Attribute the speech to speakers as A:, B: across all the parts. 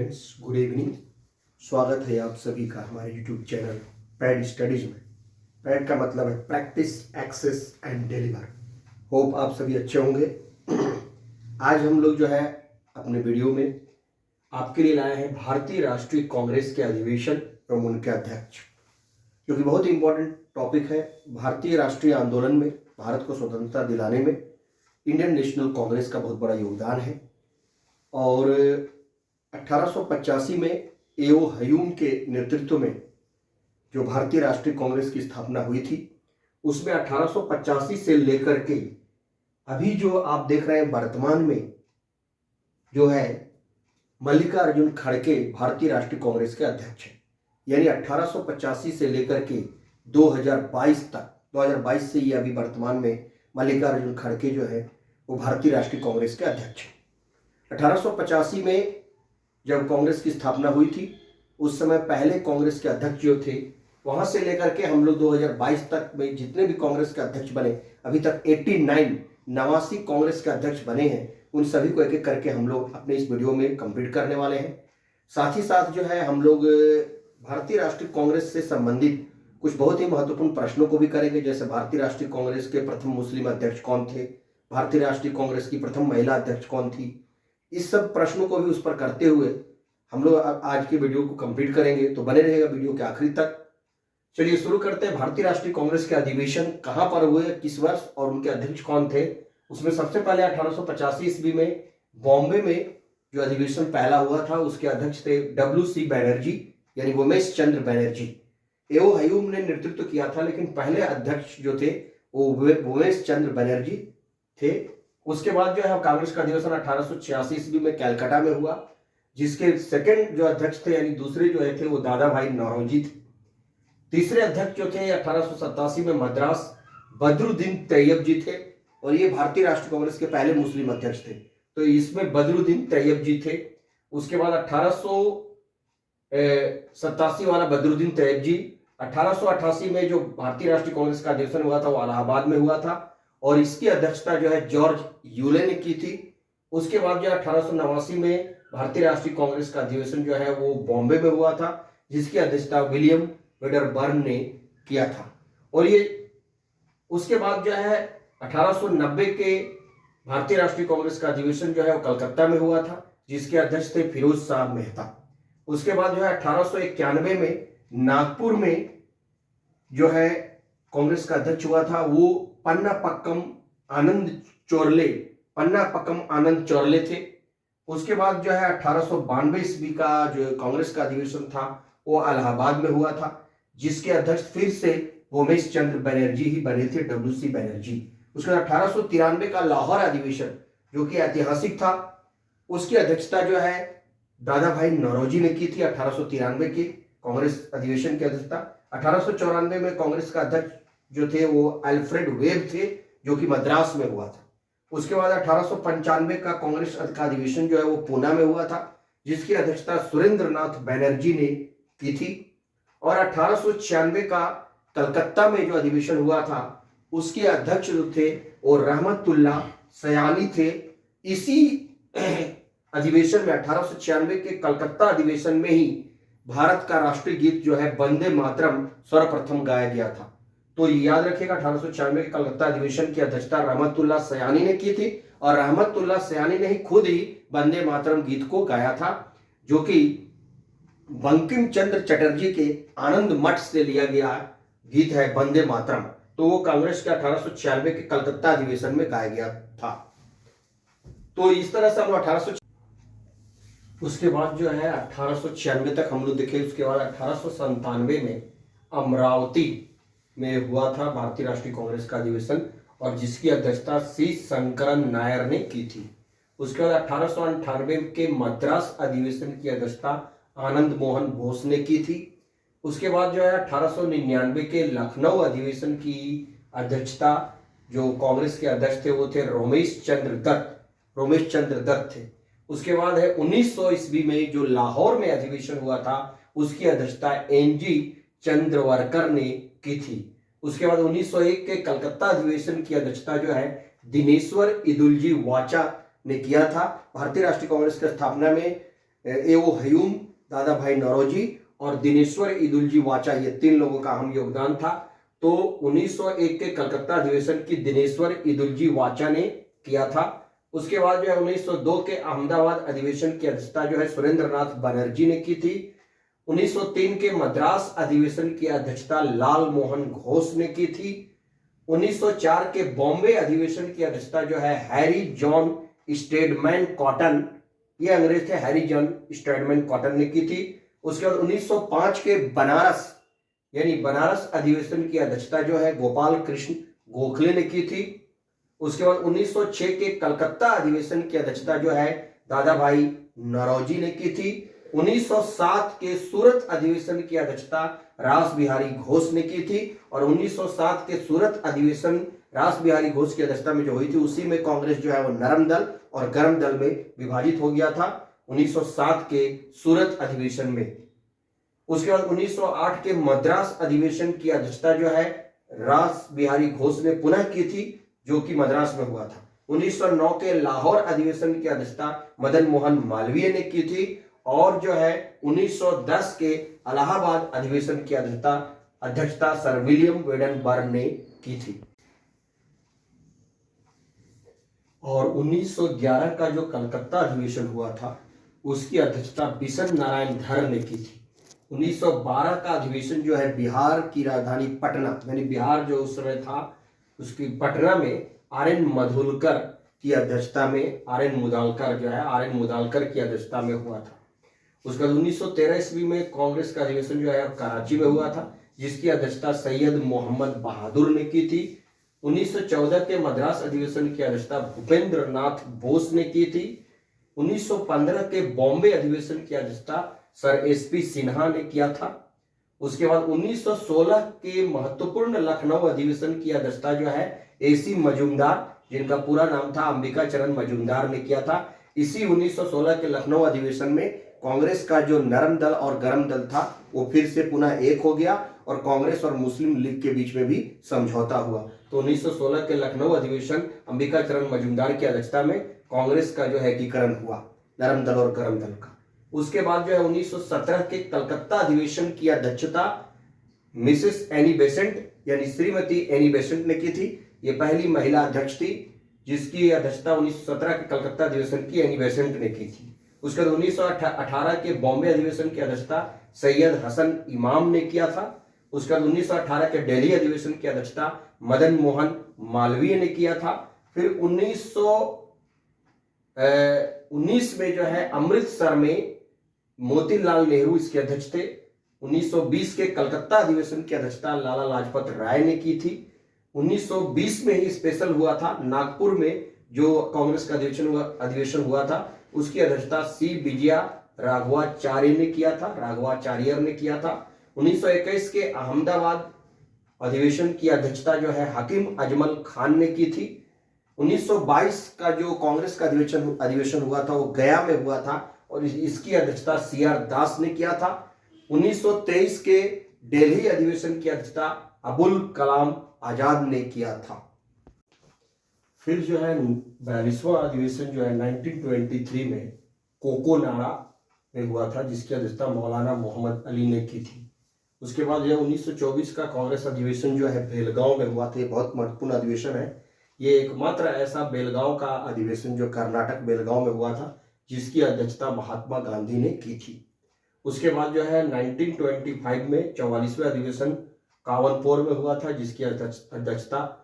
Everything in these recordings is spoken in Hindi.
A: Friends, good evening. स्वागत है आप सभी का हमारे यूट्यूब चैनल पैड स्टडीज में। पैड का मतलब है practice, access and deliver. Hope आप सभी अच्छे होंगे। आज हम लोग जो है अपने वीडियो में आपके लिए लाए हैं भारतीय राष्ट्रीय कांग्रेस के अधिवेशन एवं उनके अध्यक्ष, जो कि बहुत ही इंपॉर्टेंट टॉपिक है। भारतीय राष्ट्रीय आंदोलन में, भारत को स्वतंत्रता दिलाने में इंडियन नेशनल कांग्रेस का बहुत बड़ा योगदान है। और 1885 में ए.ओ. ह्यूम के नेतृत्व में जो भारतीय राष्ट्रीय कांग्रेस की स्थापना हुई थी, उसमें 1885 से लेकर के अभी जो आप देख रहे हैं वर्तमान में जो है मल्लिकार्जुन खड़गे भारतीय राष्ट्रीय कांग्रेस के अध्यक्ष हैं। यानी 1885 से लेकर के 2022 तक, 2022 से ये अभी वर्तमान में मल्लिकार्जुन खड़गे जो है वो भारतीय राष्ट्रीय कांग्रेस के अध्यक्ष हैं। 1885 में जब कांग्रेस की स्थापना हुई थी, उस समय पहले कांग्रेस के अध्यक्ष जो थे, वहां से लेकर के हम लोग 2022 तक में जितने भी कांग्रेस के अध्यक्ष बने, अभी तक 89 कांग्रेस के अध्यक्ष बने हैं। उन सभी को एक एक करके हम लोग अपने इस वीडियो में कंप्लीट करने वाले हैं। साथ ही साथ जो है हम लोग भारतीय राष्ट्रीय कांग्रेस से संबंधित कुछ बहुत ही महत्वपूर्ण प्रश्नों को भी करेंगे, जैसे भारतीय राष्ट्रीय कांग्रेस के प्रथम मुस्लिम अध्यक्ष कौन थे, भारतीय राष्ट्रीय कांग्रेस की प्रथम महिला अध्यक्ष कौन थी। इस सब प्रश्नों को भी उस पर करते हुए हम लोग आज की वीडियो को कंप्लीट करेंगे, तो बने रहेगा वीडियो के आखिरी तक। चलिए शुरू करते हैं। भारतीय राष्ट्रीय कांग्रेस के अधिवेशन कहां पर हुए, किस वर्ष और उनके अध्यक्ष कौन थे। उसमें सबसे पहले 1885 ईस्वी में बॉम्बे में जो अधिवेशन पहला हुआ था, उसके अध्यक्ष थे W.C. बैनर्जी, यानी उमेश चंद्र बैनर्जी। ए.ओ. ह्यूम ने नेतृत्व किया था, लेकिन पहले अध्यक्ष जो थे वो उमेश चंद्र बैनर्जी थे। उसके बाद जो है कांग्रेस का अधिवेशन 1886 ईस्वी में कलकत्ता में हुआ, जिसके सेकंड जो अध्यक्ष थे, यानी दूसरे जो थे वो दादा भाई नौरोजी थे। तीसरे अध्यक्ष जो थे 1887 में मद्रास बदरुद्दीन तैयब जी थे, और ये भारतीय राष्ट्रीय कांग्रेस के पहले मुस्लिम अध्यक्ष थे, तो इसमें बदरुद्दीन तैयब जी थे। उसके बाद 1887 वाला बदरुद्दीन तैयब जी। 1888 में जो भारतीय राष्ट्रीय कांग्रेस का अधिवेशन हुआ था वो इलाहाबाद में हुआ था, और इसकी अध्यक्षता जो है जॉर्ज यूले ने की थी। उसके बाद जो 1889 में भारतीय राष्ट्रीय कांग्रेस का अधिवेशन जो है वो बॉम्बे में हुआ था, जिसकी अध्यक्षता विलियम वेडरबर्न ने किया था। और ये उसके बाद जो है 1890 के भारतीय राष्ट्रीय कांग्रेस का अधिवेशन जो है वो कलकत्ता में हुआ था, जिसके अध्यक्ष थे फिरोज शाह मेहता। उसके बाद जो है 1891 में नागपुर में जो है कांग्रेस का अध्यक्ष हुआ था, वो पन्नापक्कम आनंद चोरले थे। उसके बाद जो है 1892 ईस्वी का जो कांग्रेस का अधिवेशन था वो इलाहाबाद में हुआ था, जिसके अध्यक्ष फिर से उमेश चंद्र बैनर्जी ही बने थे, W.C. बैनर्जी। उसके बाद 1893 का लाहौर अधिवेशन जो कि ऐतिहासिक था, उसकी अध्यक्षता जो है दादा भाई नौरोजी ने की थी। 1893 के कांग्रेस अधिवेशन की अध्यक्षता। 1894 में कांग्रेस का अध्यक्ष जो थे वो अल्फ्रेड वेब थे, जो कि मद्रास में हुआ था। उसके बाद 1895 का कांग्रेस का अधिवेशन जो है वो पूना में हुआ था, जिसकी अध्यक्षता सुरेंद्रनाथ बैनर्जी ने की थी। और 1896 का कलकत्ता में जो अधिवेशन हुआ था, उसके अध्यक्ष जो थे वो रहमतुल्लाह सयानी थे। इसी अधिवेशन में 1896 के कलकत्ता अधिवेशन में ही भारत का राष्ट्रीय गीत जो है वंदे मातरम सर्वप्रथम गाया गया था। तो याद रखिएगा, 1896 के कलकत्ता अधिवेशन की अध्यक्षता रहमतुल्लाह सयानी ने की थी, और रहमतुल्लाह सयानी ने ही खुद ही वंदे मातरम गीत को गाया था, जो कि बंकिम चंद्र चटर्जी के आनंद मठ से लिया गया गीत है वंदे मातरम। तो वो कांग्रेस के 1896 के कलकत्ता अधिवेशन में गाया गया था। तो इस तरह से हम लोग 1800 उसके बाद जो है 1896 तक हम लोग देखे। उसके बाद 1897 में अमरावती में हुआ था भारतीय राष्ट्रीय कांग्रेस का अधिवेशन, और जिसकी अध्यक्षता सी शंकरन नायर ने की थी। उसके बाद 1898 के मद्रास अधिवेशन की अध्यक्षता आनंद मोहन बोस ने की थी। उसके बाद जो है 1899 के लखनऊ अधिवेशन की अध्यक्षता जो कांग्रेस के अध्यक्ष थे वो थे रोमेश चंद्र दत्त थे। उसके बाद है 1900 ईस्वी में जो लाहौर में अधिवेशन हुआ था, उसकी अध्यक्षता N.G. चंद्रवरकर ने की थी। उसके बाद 1901 के कलकत्ता अधिवेशन की अध्यक्षता जो है दिनेश्वर इदुलजी वाचा ने किया था। भारतीय राष्ट्रीय कांग्रेस की स्थापना में एओ हयूम, दादा भाई नौरोजी और दिनेश्वर ईदुलजी वाचा, ये 3 लोगों का अहम योगदान था। तो 1901 के कलकत्ता अधिवेशन की दिनेश्वर ईदुलजी वाचा ने किया था। उसके बाद जो है 1902 के अहमदाबाद अधिवेशन की अध्यक्षता जो है सुरेंद्र नाथ बनर्जी ने की थी। 1903 के मद्रास अधिवेशन की अध्यक्षता लाल मोहन घोष ने की थी। 1904 के बॉम्बे अधिवेशन की अध्यक्षता जो है हैरी जॉन स्टेडमैन कॉटन, ये अंग्रेज थे, हैरी जॉन स्टेडमैन कॉटन ने की थी। उसके बाद 1905 के बनारस यानी बनारस अधिवेशन की अध्यक्षता जो है गोपाल कृष्ण गोखले ने की थी। उसके बाद 1906 के कलकत्ता अधिवेशन की अध्यक्षता जो है दादा भाई नौरोजी ने की थी। 1907 के सूरत अधिवेशन की अध्यक्षता रास बिहारी घोष ने की थी और 1907 के सूरत अधिवेशन रास बिहारी घोष की अध्यक्षता में जो हुई थी उसी में कांग्रेस जो है वो नरम दल और गर्म दल में विभाजित हो गया था 1907 के सूरत अधिवेशन में। उसके बाद 1908 के मद्रास अधिवेशन की अध्यक्षता जो है रास बिहारी घोष ने पुनः की थी, जो कि मद्रास में हुआ था। 1909 के लाहौर अधिवेशन की अध्यक्षता मदन मोहन मालवीय ने की थी और जो है 1910 के इलाहाबाद अधिवेशन की अध्यक्षता सर विलियम वेडनबर्ग ने की थी। और 1911 का जो कलकत्ता अधिवेशन हुआ था उसकी अध्यक्षता बिशन नारायण धर ने की थी। 1912 का अधिवेशन जो है बिहार की राजधानी पटना यानी बिहार जो उस समय था उसकी पटना में आर.एन. मधुलकर की अध्यक्षता में आर.एन. मुदालकर की अध्यक्षता में हुआ था। उसके बाद 1913 ईस्वी में कांग्रेस का अधिवेशन जो है कराची में हुआ था जिसकी अध्यक्षता सैयद मोहम्मद बहादुर ने की थी। 1914 के मद्रास अधिवेशन की अध्यक्षता भूपेंद्र नाथ बोस ने की थी। 1915 के बॉम्बे अधिवेशन की अध्यक्षता सर एस.पी. सिन्हा ने किया था। उसके बाद 1916 के महत्वपूर्ण लखनऊ अधिवेशन की अध्यक्षता जो है ए.सी. मजूमदार, जिनका पूरा नाम था अंबिका चरण मजूमदार, ने किया था। इसी 1916 के लखनऊ अधिवेशन में कांग्रेस का जो नरम दल और गर्म दल था वो फिर से पुनः एक हो गया और कांग्रेस और मुस्लिम लीग के बीच में भी समझौता हुआ। तो 1916 के लखनऊ अधिवेशन अंबिका चरण मजूमदार की अध्यक्षता में कांग्रेस का जो है एकीकरण हुआ नरम दल और गर्म दल का। उसके बाद जो है 1917 के कलकत्ता अधिवेशन की अध्यक्षता मिसेस एनी बेसेंट यानी श्रीमती एनी बेसेंट ने की थी। ये पहली महिला अध्यक्ष थी जिसकी अध्यक्षता 1917 के कलकत्ता अधिवेशन की एनी बेसेंट ने की थी। उसके बाद 1918 के बॉम्बे अधिवेशन की अध्यक्षता सैयद हसन इमाम ने किया था। उसके बाद 1918 के दिल्ली अधिवेशन की अध्यक्षता मदन मोहन मालवीय ने किया था। फिर 1919 में जो है अमृतसर में मोतीलाल नेहरू इसके अध्यक्ष थे। 1920 के कलकत्ता अधिवेशन की अध्यक्षता लाला लाजपत राय ने की थी। 1920 में ही स्पेशल हुआ था नागपुर में जो कांग्रेस का अधिवेशन हुआ था उसकी अध्यक्षता सी विजया राघवाचार्य ने किया था। 1921 के अहमदाबाद अधिवेशन की अध्यक्षता जो है हकीम अजमल खान ने की थी। 1922 का जो कांग्रेस का अधिवेशन हुआ था वो गया में हुआ था और इसकी अध्यक्षता सी.आर. दास ने किया था। 1923 के दिल्ली अधिवेशन की अध्यक्षता अबुल कलाम आजाद ने किया था। फिर जो है 42वां अधिवेशन जो है 1923 में कोकोनाडा में हुआ था जिसकी अध्यक्षता मौलाना मोहम्मद अली ने की थी। उसके बाद यह 1924 का कांग्रेस अधिवेशन जो है बेलगांव में हुआ था। ये बहुत महत्वपूर्ण अधिवेशन है। ये एकमात्र ऐसा बेलगांव का अधिवेशन जो कर्नाटक बेलगांव में हुआ था जिसकी अध्यक्षता महात्मा गांधी ने की थी। उसके बाद जो है 1925 में 44वां अधिवेशन कावनपुर में हुआ था जिसकी अध्यक्षता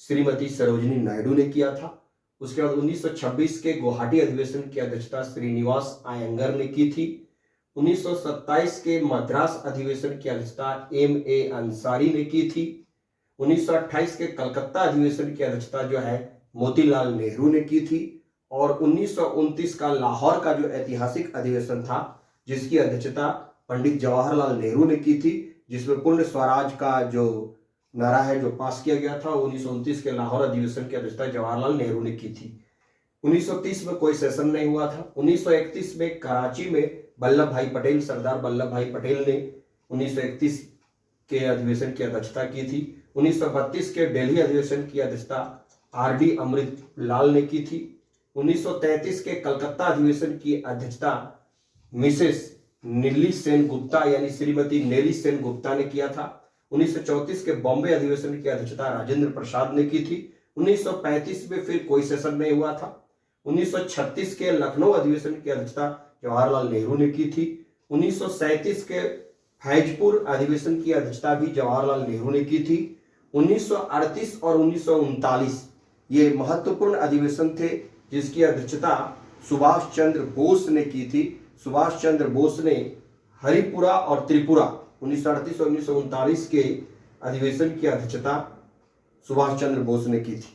A: श्रीमती सरोजिनी नायडू ने किया था। उसके बाद 1926 के गुवाहाटी अधिवेशन की अध्यक्षता श्रीनिवास अयंगर ने की थी। 1927 के मद्रास अधिवेशन की अध्यक्षता M.A. अंसारी ने की थी। 1928 के कलकत्ता अधिवेशन की अध्यक्षता जो है मोतीलाल नेहरू ने की थी और 1929 का लाहौर का जो ऐतिहासिक अधिवेशन था जिसकी अध्यक्षता पंडित जवाहरलाल नेहरू ने की थी, जिसमें पूर्ण स्वराज का जो नारा है जो पास किया गया था 1929 के लाहौर अधिवेशन की अध्यक्षता जवाहरलाल नेहरू ने की थी। 1930 में कोई सेशन नहीं हुआ था। 1931 में कराची में सरदार वल्लभ भाई पटेल ने 1931 के अधिवेशन की अध्यक्षता की थी। 1932 के दिल्ली अधिवेशन की अध्यक्षता R.D. अमृतलाल ने की थी। 1933 के कलकत्ता अधिवेशन की अध्यक्षता मिसेस नीली सेन गुप्ता यानी श्रीमती नेली सेन गुप्ता ने किया था। 1934 के बॉम्बे अधिवेशन की अध्यक्षता राजेंद्र प्रसाद ने की थी। 1935 में फिर कोई सेशन नहीं हुआ था। 1936 के लखनऊ अधिवेशन की अध्यक्षता जवाहरलाल नेहरू ने की थी। 1937 के फैजपुर अधिवेशन की अध्यक्षता भी जवाहरलाल नेहरू ने की थी। 1938 और 1939 ये महत्वपूर्ण अधिवेशन थे जिसकी अध्यक्षता सुभाष चंद्र बोस ने की थी। सुभाष चंद्र बोस ने हरिपुरा और त्रिपुरा 1938 और 1939 के अधिवेशन की अध्यक्षता सुभाष चंद्र बोस ने की थी।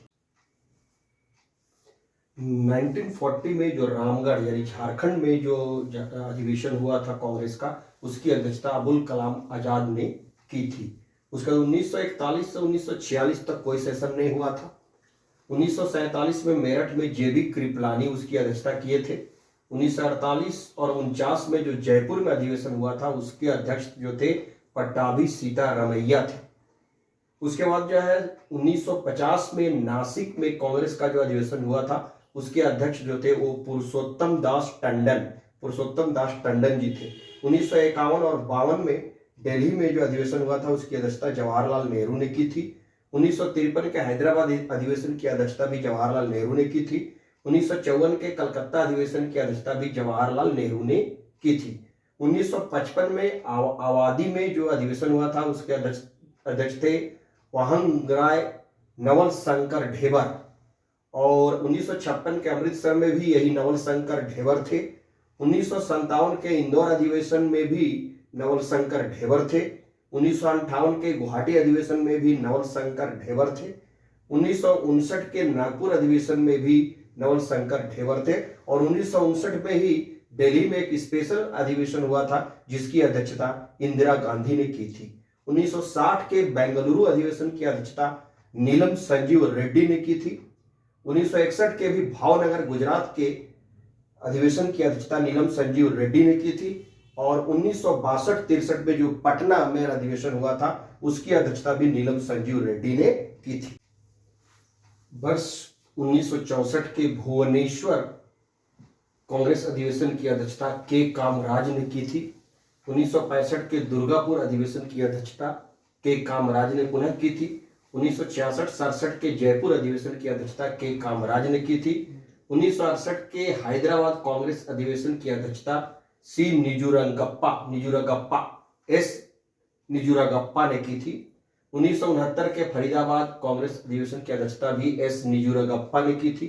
A: 1940 में जो रामगढ़ यानी झारखंड में जो अधिवेशन हुआ था कांग्रेस का, उसकी अध्यक्षता अबुल कलाम आजाद ने की थी। उसके बाद 1941 से 1946 तक कोई सेशन नहीं हुआ था। 1947 में मेरठ में जेबी कृपलानी उसकी अध्यक्षता किए थे। 1948 और 49 में जो जयपुर में अधिवेशन हुआ था उसके अध्यक्ष जो थे पट्टाभी सीतारमैया थे। उसके बाद जो है 1950 में नासिक में कांग्रेस का जो अधिवेशन हुआ था उसके अध्यक्ष जो थे वो पुरुषोत्तम दास टंडन जी थे। 1951 और 52 में दिल्ली में जो अधिवेशन हुआ था उसकी अध्यक्षता जवाहरलाल नेहरू ने की थी। 1953 के हैदराबाद अधिवेशन की अध्यक्षता भी जवाहरलाल नेहरू ने की थी। 1954 के कलकत्ता अधिवेशन की अध्यक्षता भी जवाहरलाल नेहरू ने की थी। 1955 में आबादी में जो अधिवेशन हुआ था उसके अध्यक्ष थे वाहंगराय नवल शंकर ढेबर, और 1956 के अमृतसर में भी यही नवल शंकर ढेबर थे। 1957 के इंदौर अधिवेशन में भी नवल शंकर ढेबर थे। 1958 के गुवाहाटी अधिवेशन में भी नवल शंकर ढेबर थे। 1959 के नागपुर अधिवेशन में भी नवल शंकर ढेबर थे, और 1959 में ही दिल्ली में एक स्पेशल अधिवेशन हुआ था जिसकी अध्यक्षता इंदिरा गांधी ने की थी। 1960 के बेंगलुरु अधिवेशन की अध्यक्षता नीलम संजीव रेड्डी ने की थी। 1961 के भी भावनगर गुजरात के अधिवेशन की अध्यक्षता नीलम संजीव रेड्डी ने की थी, और 1962-63 में जो पटना में अधिवेशन हुआ था उसकी अध्यक्षता भी नीलम संजीव रेड्डी ने की थी। वर्ष 1964 के भुवनेश्वर कांग्रेस अधिवेशन की अध्यक्षता के कामराज ने की थी। 1965 के दुर्गापुर अधिवेशन की अध्यक्षता के कामराज ने पुनः की थी। 1966-67 के जयपुर अधिवेशन की अध्यक्षता के कामराज ने की थी। 1968 के हैदराबाद कांग्रेस अधिवेशन की अध्यक्षता सी निजुरगप्पा ने की थी। 1969 के फरीदाबाद कांग्रेस अधिवेशन की अध्यक्षता भी एस निजुरगप्पा ने की थी।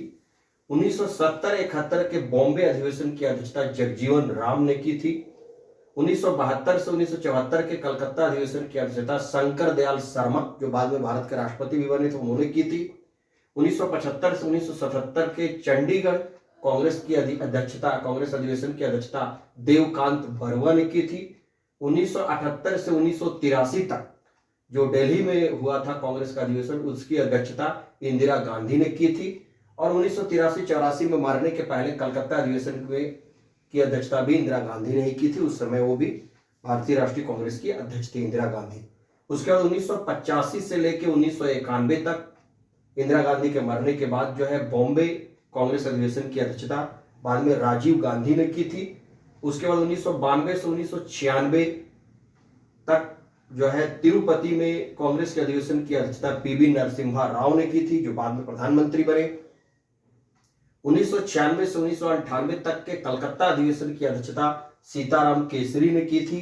A: 1970-71 के बॉम्बे अधिवेशन की अध्यक्षता जगजीवन राम ने की थी। 1972 से 1974 के कलकत्ता अधिवेशन की अध्यक्षता शंकर दयाल शर्मा, जो बाद में भारत के राष्ट्रपति भी बने थे, उन्होंने की थी। 1975 से 1977 के चंडीगढ़ कांग्रेस की अध्यक्षता कांग्रेस अधिवेशन की अध्यक्षता देवकांत बरुआ ने की थी। 1978 से 1983 तक जो दिल्ली में हुआ था कांग्रेस का अधिवेशन, उसकी अध्यक्षता इंदिरा गांधी ने की थी। और 1983-84 में मरने के पहले कलकत्ता अधिवेशन की अध्यक्षता भी इंदिरा गांधी ने ही की थी। उस समय वो भी भारतीय राष्ट्रीय कांग्रेस की अध्यक्ष थी इंदिरा गांधी। उसके बाद 1985 से लेकर 1991 तक इंदिरा गांधी के मरने के बाद जो है बॉम्बे कांग्रेस अधिवेशन की अध्यक्षता बाद में राजीव गांधी ने की थी। उसके बाद 1992 से 1996 तक जो है तिरुपति में कांग्रेस के अधिवेशन की अध्यक्षता पीवी नरसिम्हा राव ने की थी, जो बाद में प्रधानमंत्री बने। 1996 से 1998 तक के कलकत्ता अधिवेशन की अध्यक्षता सीताराम केसरी ने की थी।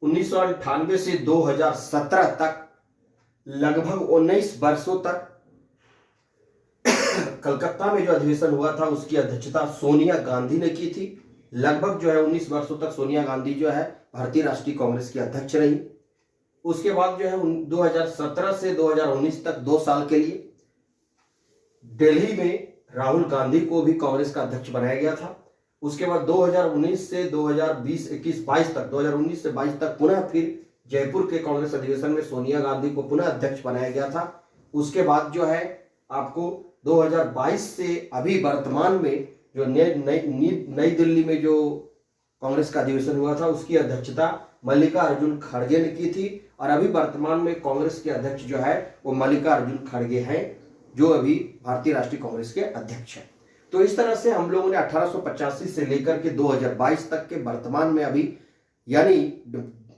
A: 1998 से 2017 तक लगभग 19 वर्षों तक कलकत्ता में जो अधिवेशन हुआ था उसकी अध्यक्षता सोनिया गांधी ने की थी। लगभग जो है 19 वर्षों तक सोनिया गांधी जो है भारतीय राष्ट्रीय कांग्रेस की अध्यक्ष रही। उसके बाद जो है 2017 से 2019 तक 2 साल के लिए दिल्ली में राहुल गांधी को भी कांग्रेस का अध्यक्ष बनाया गया था। उसके बाद 2019 से 2020, 21, 22 तक 2019 से 22 तक पुनः फिर जयपुर के कांग्रेस अधिवेशन में सोनिया गांधी को पुनः अध्यक्ष बनाया गया था। उसके बाद जो है आपको 2022 से अभी वर्तमान में जो नई दिल्ली में जो कांग्रेस का अधिवेशन हुआ था उसकी अध्यक्षता मल्लिकार्जुन खड़गे ने की थी, और अभी वर्तमान में कांग्रेस के अध्यक्ष जो है वो मल्लिकार्जुन खड़गे हैं, जो अभी भारतीय राष्ट्रीय कांग्रेस के अध्यक्ष हैं। तो इस तरह से हम लोगों ने 1885 से लेकर के 2022 तक के वर्तमान में अभी यानी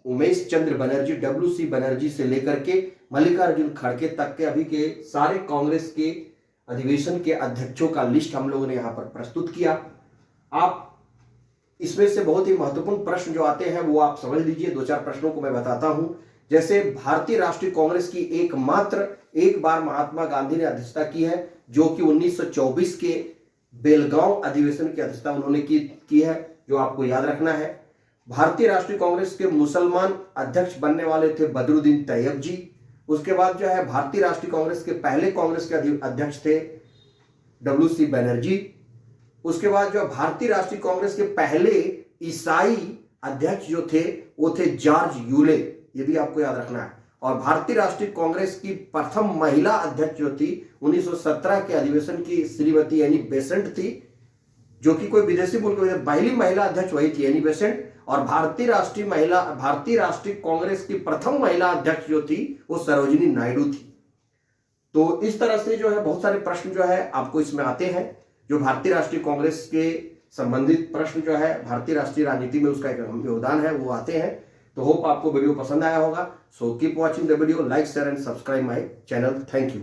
A: उमेश चंद्र बनर्जी WC बनर्जी से लेकर के मल्लिकार्जुन खड़गे तक के अभी के सारे कांग्रेस के अधिवेशन के अध्यक्षों का लिस्ट हम लोगों ने यहां पर प्रस्तुत किया। आप इसमें से बहुत ही महत्वपूर्ण प्रश्न जो आते हैं वो आप समझ लीजिए। 2-4 प्रश्नों को मैं बताता हूं। जैसे भारतीय राष्ट्रीय कांग्रेस की एकमात्र एक बार महात्मा गांधी ने अध्यक्षता की है, जो कि 1924 के बेलगांव अधिवेशन की अध्यक्षता उन्होंने की है, जो आपको याद रखना है। भारतीय राष्ट्रीय कांग्रेस के मुसलमान अध्यक्ष बनने वाले थे बदरुद्दीन तैयब जी। उसके बाद जो है भारतीय राष्ट्रीय कांग्रेस के पहले कांग्रेस के अध्यक्ष थे WC बनर्जी। उसके बाद जो भारतीय राष्ट्रीय कांग्रेस के पहले ईसाई अध्यक्ष जो थे वो थे जॉर्ज यूले, ये भी आपको याद रखना है। और भारतीय राष्ट्रीय कांग्रेस की प्रथम महिला अध्यक्ष जो थी 1917 के अधिवेशन की श्रीमती एनी बेसेंट थी, जो कि कोई विदेशी मुल्क में पहली महिला अध्यक्ष वही थी एनी बेसेंट। और भारतीय राष्ट्रीय कांग्रेस की प्रथम महिला अध्यक्ष जो थी वो सरोजिनी नायडू थी। तो इस तरह से जो है बहुत सारे प्रश्न जो है आपको इसमें आते हैं, जो भारतीय राष्ट्रीय कांग्रेस के संबंधित प्रश्न जो है भारतीय राष्ट्रीय राजनीति में उसका एक अहम योगदान है वो आते हैं। तो होप आपको वीडियो पसंद आया होगा। So keep watching the video, like share and subscribe my channel. Thank you.